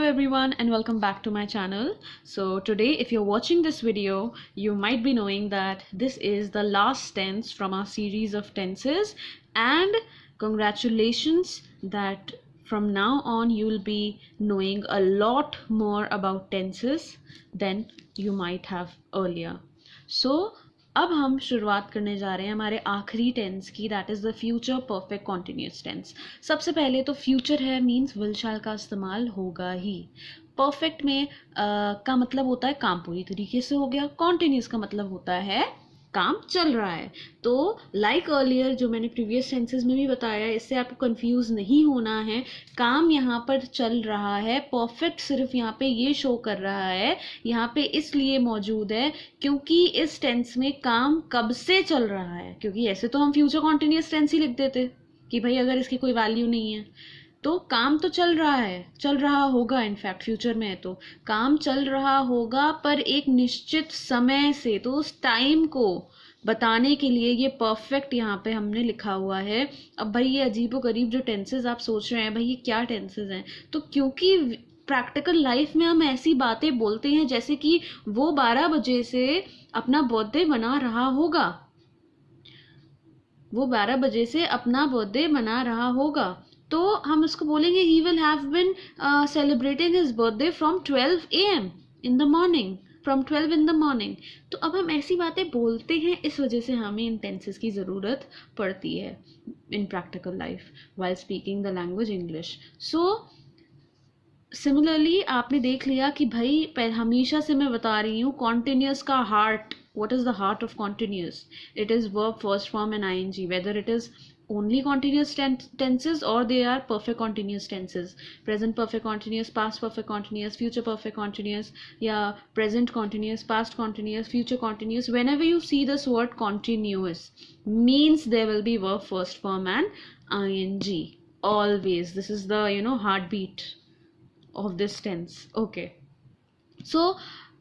everyone and welcome back to my channel. So today if you're watching this video, you might be knowing that this is the last tense from our series of tenses, and congratulations that from now on you'll be knowing a lot more about tenses than you might have earlier. So अब हम शुरुआत करने जा रहे हैं हमारे आखिरी tense की, that is the future perfect continuous tense. सबसे पहले तो फ्यूचर है मीन्स विल शैल का इस्तेमाल होगा ही. परफेक्ट में का मतलब होता है काम पूरी तरीके से हो गया. कॉन्टिन्यूस का मतलब होता है काम चल रहा है. तो लाइक अर्लियर जो मैंने प्रीवियस टेंसेस में भी बताया, इससे आपको कंफ्यूज नहीं होना है. काम यहाँ पर चल रहा है. परफेक्ट सिर्फ यहाँ पे ये शो कर रहा है, यहाँ पे इसलिए मौजूद है क्योंकि इस टेंस में काम कब से चल रहा है. क्योंकि ऐसे तो हम फ्यूचर कॉन्टिन्यूस टेंस ही लिख देते कि भाई अगर इसकी कोई वैल्यू नहीं है तो काम तो चल रहा है, चल रहा होगा. इनफैक्ट फ्यूचर में है तो काम चल रहा होगा पर एक निश्चित समय से. तो उस टाइम को बताने के लिए ये परफेक्ट यहाँ पे हमने लिखा हुआ है. अब भाई ये अजीबोगरीब जो टेंसेस आप सोच रहे हैं भाई ये क्या टेंसेस हैं, तो क्योंकि प्रैक्टिकल लाइफ में हम ऐसी बातें बोलते हैं जैसे कि वो 12 बजे से अपना बर्थडे मना रहा होगा, वो 12 बजे से अपना बर्थडे मना रहा होगा. तो हम उसको बोलेंगे he will have bin celebrating his birthday from 12 AM in the morning, from 12 in the morning. तो अब हम ऐसी बातें बोलते हैं, इस वजह से हमें इन टेंसेस की ज़रूरत पड़ती है इन practical life while speaking the language English. So similarly आपने देख लिया कि भाई हमेशा से मैं बता रही हूँ कॉन्टिन्यूस का heart. what is the heart of continuous? It is verb first form and ing, whether it is only continuous tenses or they are perfect continuous tenses, present perfect continuous, past perfect continuous, future perfect continuous, yeah, present continuous, past continuous, future continuous. Whenever you see this word continuous means there will be verb first form and ing always. This is the heartbeat of this tense. Okay, so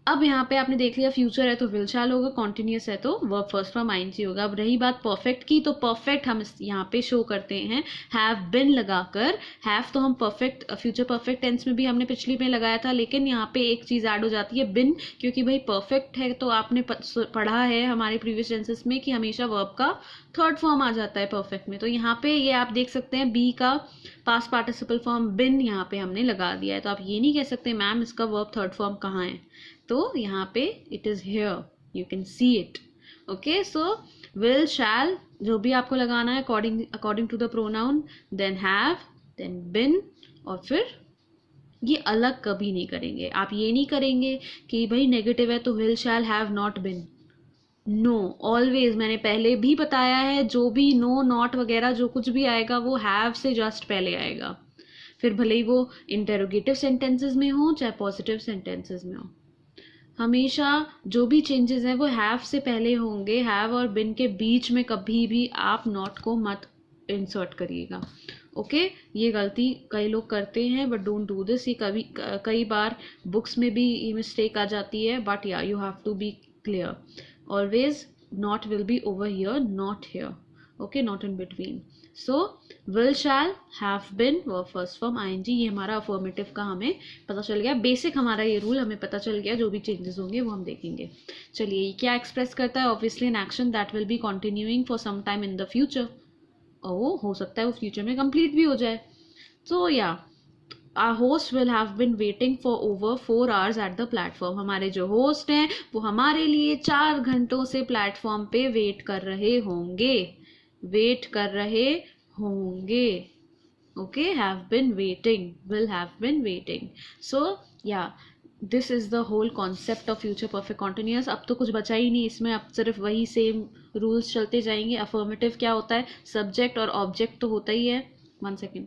अब यहाँ पे आपने देख लिया future है तो will शैल होगा, continuous है तो वर्ब फर्स्ट फॉर्म आईएनजी होगा. अब रही बात परफेक्ट की, तो परफेक्ट हम यहाँ पे शो करते हैं हैव बिन लगाकर. हैव तो हम परफेक्ट फ्यूचर परफेक्ट टेंस में भी हमने पिछली में लगाया था, लेकिन यहाँ पे एक चीज़ ऐड हो जाती है बिन, क्योंकि भाई परफेक्ट है तो आपने पढ़ा है हमारे प्रीवियस टेंसेस में कि हमेशा वर्ब का थर्ड फॉर्म आ जाता है परफेक्ट में. तो यहाँ पे ये आप देख सकते हैं बी का पास्ट पार्टिसिपल फॉर्म बिन यहाँ पे हमने लगा दिया है. तो आप ये नहीं कह सकते मैम इसका वर्ब थर्ड फॉर्म कहाँ है, तो यहाँ पे it is here, you can see it. Okay, so will shall जो भी आपको लगाना है according to the pronoun, then have, then been, और फिर ये अलग कभी नहीं करेंगे. आप ये नहीं करेंगे कि भाई नेगेटिव है तो will shall have not been. No, always मैंने पहले भी बताया है जो भी नो नॉट वगैरह जो कुछ भी आएगा वो हैव से जस्ट पहले आएगा. फिर भले ही वो इंटेरोगेटिव सेंटेंसेस में हो चाहे पॉजिटिव सेंटेंसेस में हो, हमेशा जो भी चेंजेस हैं वो हैव से पहले होंगे. हैव और बिन के बीच में कभी भी आप नॉट को मत इंसर्ट करिएगा. ओके, ये गलती कई लोग करते हैं बट डोंट डू दिस. ये कई बार बुक्स में भी ये मिस्टेक आ जाती है, बट या you have to be clear. Always not will be over here, not here. Okay, not in between. So will shall have been verb first form ING. ये हमारा अफर्मेटिव का हमें पता चल गया. बेसिक हमारा ये रूल हमें पता चल गया. जो भी चेंजेस होंगे वो हम देखेंगे. चलिए, क्या एक्सप्रेस करता है? Obviously an action that will be continuing for some time in the future. और हो सकता है वो फ्यूचर में कंप्लीट भी हो जाए. तो या our host will have been waiting for over 4 hours at the platform. हमारे जो होस्ट हैं वो हमारे लिए 4 घंटों से प्लेटफॉर्म पे वेट कर रहे होंगे. Okay, have been waiting, will have been waiting. So yeah, this is the whole concept of future perfect continuous. अब तो कुछ बचा ही नहीं इसमें, अब सिर्फ वही सेम रूल्स चलते जाएंगे. अफर्मेटिव क्या होता है? सब्जेक्ट और ऑब्जेक्ट तो होता ही है. 1 second,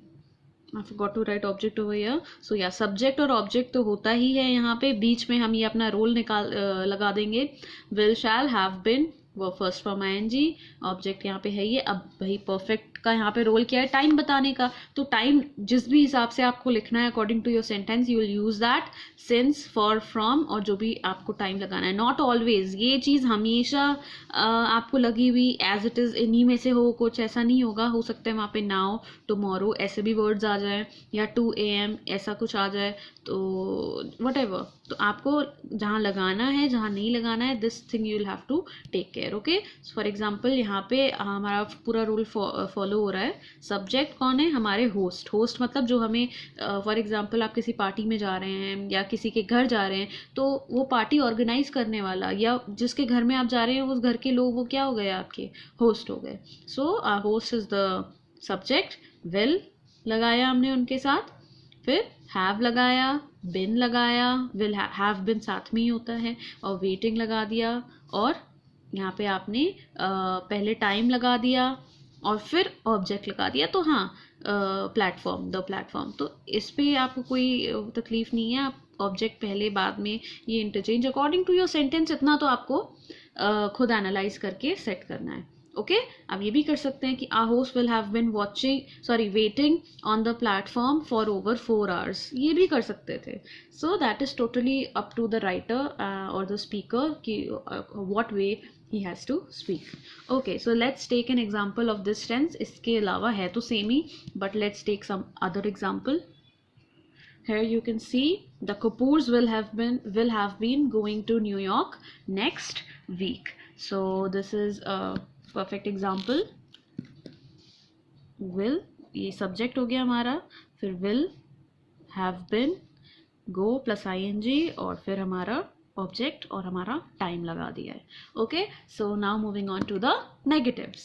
I forgot to write object over here. So yeah, subject और ऑब्जेक्ट तो होता ही है. यहाँ पे बीच में हम ये अपना रोल लगा देंगे. will shall have been verb first form ING, object यहाँ पे है ये। अब भाई परफेक्ट का यहाँ पे रोल क्या है, टाइम बताने का। तो टाइम जिस भी हिसाब से आपको लिखना है according to your sentence you will use that since, for, from, और जो भी आपको टाइम लगाना है। नॉट ऑलवेज, ये चीज़ हमेशा आपको लगी हुई एज इट इज़ इन्हीं में से हो, कुछ ऐसा नहीं होगा। हो सकता है वहाँ पे नाउ, टुमारो ऐसे भी वर्ड्स आ जाए, या 2 AM ऐसा कुछ आ जाए, तो वट एवर। तो आपको जहाँ लगाना है, जहाँ नहीं लगाना है, this thing you will have to take care. Okay, for example यहाँ पे हमारा पूरा रूल फॉलो हो रहा है। सब्जेक्ट कौन है, हमारे होस्ट। होस्ट मतलब जो हमें, फॉर एग्जाम्पल आप किसी पार्टी में जा रहे हैं या किसी के घर जा रहे हैं, तो वो पार्टी ऑर्गेनाइज करने वाला या जिसके घर में आप जा रहे हैं उस घर के लोग, वो क्या हो गए, आपके होस्ट हो गए। सो host is the subject. Will लगाया हमने उनके साथ, फिर हैव लगाया, बिन लगाया, विल हैव बिन साथ में ही होता है, और वेटिंग लगा दिया, और यहाँ पे आपने पहले टाइम लगा दिया और फिर ऑब्जेक्ट लगा दिया। तो हाँ, प्लेटफॉर्म, द प्लेटफॉर्म। तो इस पे आपको कोई तकलीफ नहीं है, आप ऑब्जेक्ट पहले बाद में ये interchange according to your sentence, इतना तो आपको खुद एनालाइज करके सेट करना है। ओके, आप ये भी कर सकते हैं कि a host will have been waiting on the platform for over 4 hours, ये भी कर सकते थे। So that is totally up to the writer और द स्पीकर कि what way he has to speak. Okay, so let's take an example of this tense. इसके अलावा है तो same he, but let's take some other example. Here you can see the Kapoors will have been going to New York next week. So this is a perfect example. Will, ये subject हो गया हमारा, फिर will, have been, go plus ing, और फिर हमारा object और हमारा टाइम लगा दिया है। Okay, so now moving on to the negatives.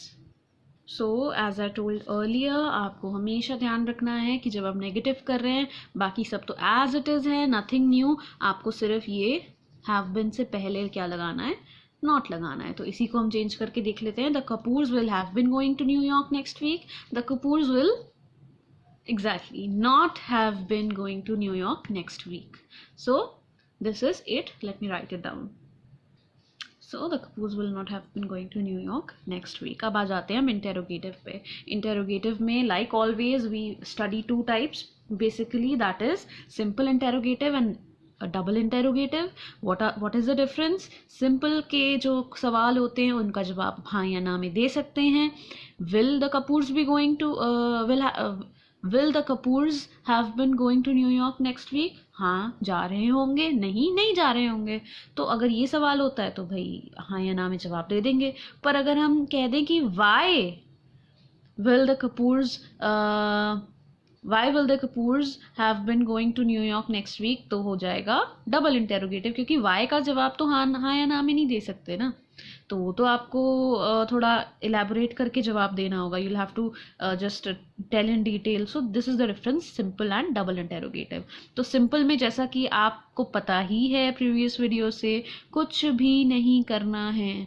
So as I told earlier, आपको हमेशा ध्यान रखना है कि जब आप नेगेटिव कर रहे हैं, बाकी सब तो एज इट इज़ है, नथिंग न्यू। आपको सिर्फ ये हैव बिन से पहले क्या लगाना है, नॉट लगाना है। तो इसी को हम चेंज करके देख लेते हैं। The Kapoors will have been going to New York next week, the Kapoors will exactly not have been going to New York next week. So this is it. Let me write it down. So the Kapoors will not have been going to New York next week. अब आ जाते हैं हम interrogative पे। Interrogative में like always we study 2 types basically, that is simple interrogative and a double interrogative. What is the difference? Simple के जो सवाल होते हैं उनका जवाब हाँ या ना में दे सकते हैं। Will the Kapoors be going to Will the Kapoors have been going to New York next week? हाँ जा रहे होंगे, नहीं जा रहे होंगे। तो अगर ये सवाल होता है तो भाई हाँ या ना में जवाब दे देंगे। पर अगर हम कह दें कि why will the Kapoors have been going to New York next week, तो हो जाएगा डबल इंटेरोगेटिव, क्योंकि why का जवाब तो हाँ या ना में नहीं दे सकते ना। तो वो तो आपको थोड़ा इलेबोरेट करके जवाब देना होगा। You will have to just tell in detail. So this is the difference simple and double interrogative. तो सिंपल में जैसा कि आपको पता ही है प्रीवियस वीडियो से, कुछ भी नहीं करना है,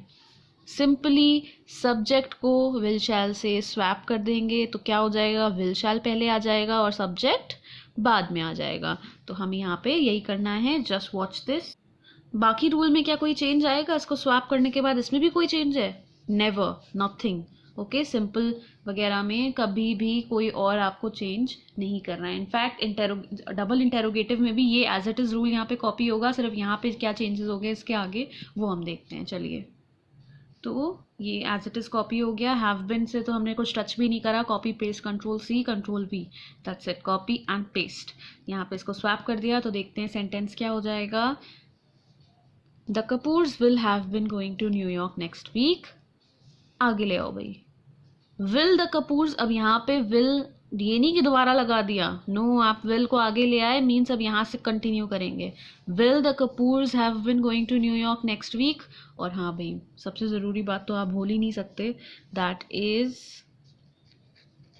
सिंपली सब्जेक्ट को विल शैल से स्वैप कर देंगे। तो क्या हो जाएगा, विल शैल पहले आ जाएगा और सब्जेक्ट बाद में आ जाएगा। तो हमें यहाँ पे यही करना है, जस्ट वॉच दिस। बाकी रूल में क्या कोई चेंज आएगा इसको स्वैप करने के बाद? इसमें भी कोई चेंज है? Never, nothing. ओके, सिंपल वगैरह में कभी भी कोई और आपको चेंज नहीं करना है। इनफैक्ट डबल इंटेरोगेटिव में भी ये एज इट इज़ रूल यहाँ पे कॉपी होगा, सिर्फ यहाँ पे क्या चेंजेस हो गए इसके आगे वो हम देखते हैं। चलिए, तो ये एज इट इज़ कॉपी हो गया। हैव बिन से तो हमने कुछ टच भी नहीं करा, copy paste, control C control V, that's it, copy and paste. यहाँ पे इसको स्वैप कर दिया। तो देखते हैं सेंटेंस क्या हो जाएगा। The Kapoors will have been going to New York next week. आगे ले आओ भाई, विल द कपूर्स। अब यहाँ पे विल ये नहीं कि दोबारा लगा दिया, नो, आप विल को आगे ले आए, मीन्स अब यहाँ से कंटिन्यू करेंगे। Will the Kapoors have been going to New York next week. और हाँ भाई, सबसे ज़रूरी बात तो आप भूल ही नहीं सकते, that is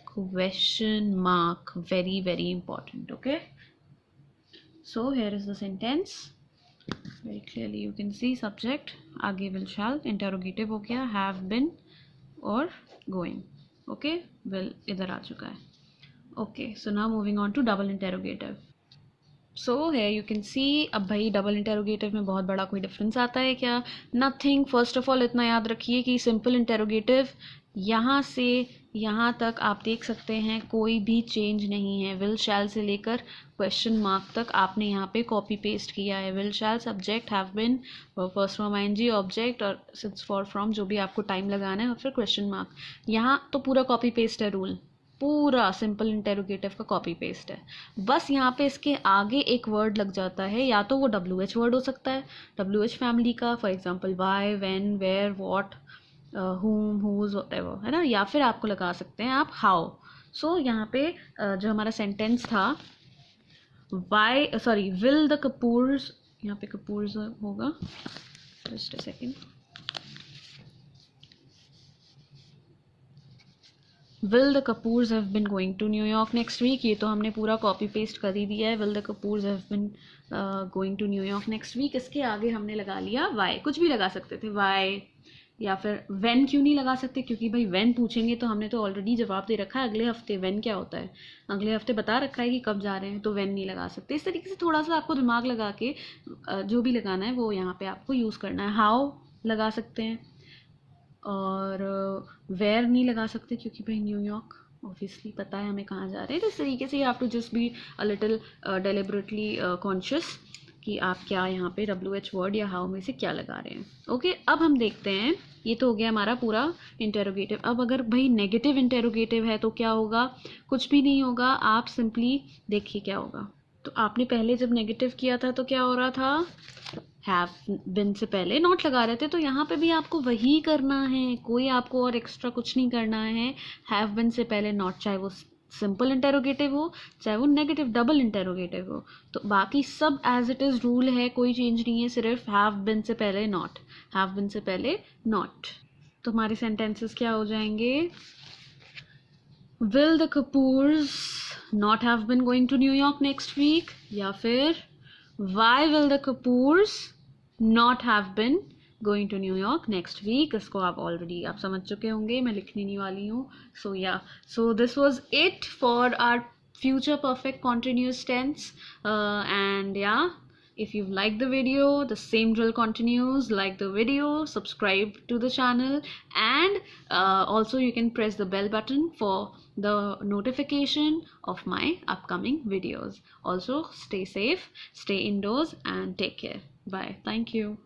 question mark, very very important. Okay, so here is the sentence, very clearly you can see subject, आगे will shall, interrogative हो गया, have been और going। okay, will इधर आ चुका है। okay, so now moving on to double interrogative। सो है you can सी। अब भाई डबल इंटेरोगेटिव में बहुत बड़ा कोई डिफरेंस आता है क्या? नथिंग। फर्स्ट ऑफ ऑल इतना याद रखिए कि सिंपल इंटेरोगेटिव यहाँ से यहाँ तक आप देख सकते हैं कोई भी चेंज नहीं है। विल शैल से लेकर क्वेश्चन मार्क तक आपने यहाँ पे कॉपी पेस्ट किया है। Will shall subject have been first form ING object और सिंस फॉर फ्रॉम जो भी आपको टाइम लगाना है और फिर क्वेश्चन मार्क। यहाँ तो पूरा कॉपी पेस्ट है रूल, पूरा सिंपल इंटेरोगेटिव का कॉपी पेस्ट है। बस यहाँ पे इसके आगे एक वर्ड लग जाता है, या तो वो WH वर्ड हो सकता है, WH फैमिली का, for example why, when, where, what, whom, whose, whatever, है ना। या फिर आपको लगा सकते हैं आप हाउ। सो यहाँ पे जो हमारा सेंटेंस था why sorry will the Kapoors, यहाँ पे कपूर्स होगा, just a second. Will the Kapoors have been going to New York next week, ये तो हमने पूरा कॉपी पेस्ट कर ही दिया है। Will the Kapoors have been going to New York next week, इसके आगे हमने लगा लिया वाई। कुछ भी लगा सकते थे, वाई, या फिर व्हेन क्यों नहीं लगा सकते, क्योंकि भाई व्हेन पूछेंगे तो हमने तो ऑलरेडी जवाब दे रखा है अगले हफ्ते। व्हेन क्या होता है, अगले हफ्ते बता रखा है कि कब जा रहे हैं, तो व्हेन नहीं लगा सकते। इस तरीके से थोड़ा सा आपको दिमाग लगा के जो भी लगाना है वो यहाँ पे आपको यूज़ करना है। हाउ लगा सकते हैं, और वेयर नहीं लगा सकते क्योंकि भाई न्यूयॉर्क ऑब्वियसली पता है हमें कहाँ जा रहे हैं। तो इस तरीके से you have to just be a little deliberately conscious कि आप क्या यहाँ पे WH वर्ड या हाउ में से क्या लगा रहे हैं। ओके, अब हम देखते हैं, ये तो हो गया हमारा पूरा इंटेरोगेटिव। अब अगर भाई नेगेटिव इंटेरोगेटिव है तो क्या होगा? कुछ भी नहीं होगा। आप सिंपली देखिए क्या होगा। तो आपने पहले जब नेगेटिव किया था तो क्या हो रहा था? हैव बिन से पहले नॉट लगा रहे थे, तो यहाँ पे भी आपको वही करना है, कोई आपको और एक्स्ट्रा कुछ नहीं करना है। हैव बिन से पहले नॉट, चाहे वो सिंपल इंटेरोगेटिव हो चाहे वो नेगेटिव डबल इंटेरोगेटिव हो, तो बाकी सब एज इट इज़ रूल है, कोई चेंज नहीं है। सिर्फ हैव बिन से पहले नॉट, हैव बिन से पहले नॉट। तो हमारे सेंटेंसेस क्या हो जाएंगे? Will the Kapoors not have been going to New York next week, या फिर why will the Kapoors not have been going to New York next week? इसको आप ऑलरेडी आप समझ चुके होंगे, मैं लिखने नहीं वाली हूँ। So yeah, so this was it for our future perfect continuous tense, and yeah, if you've liked the video, the same drill continues. Like the video, subscribe to the channel, and also you can press the bell button for the notification of my upcoming videos. Also stay safe, stay indoors, and take care. Bye. Thank you.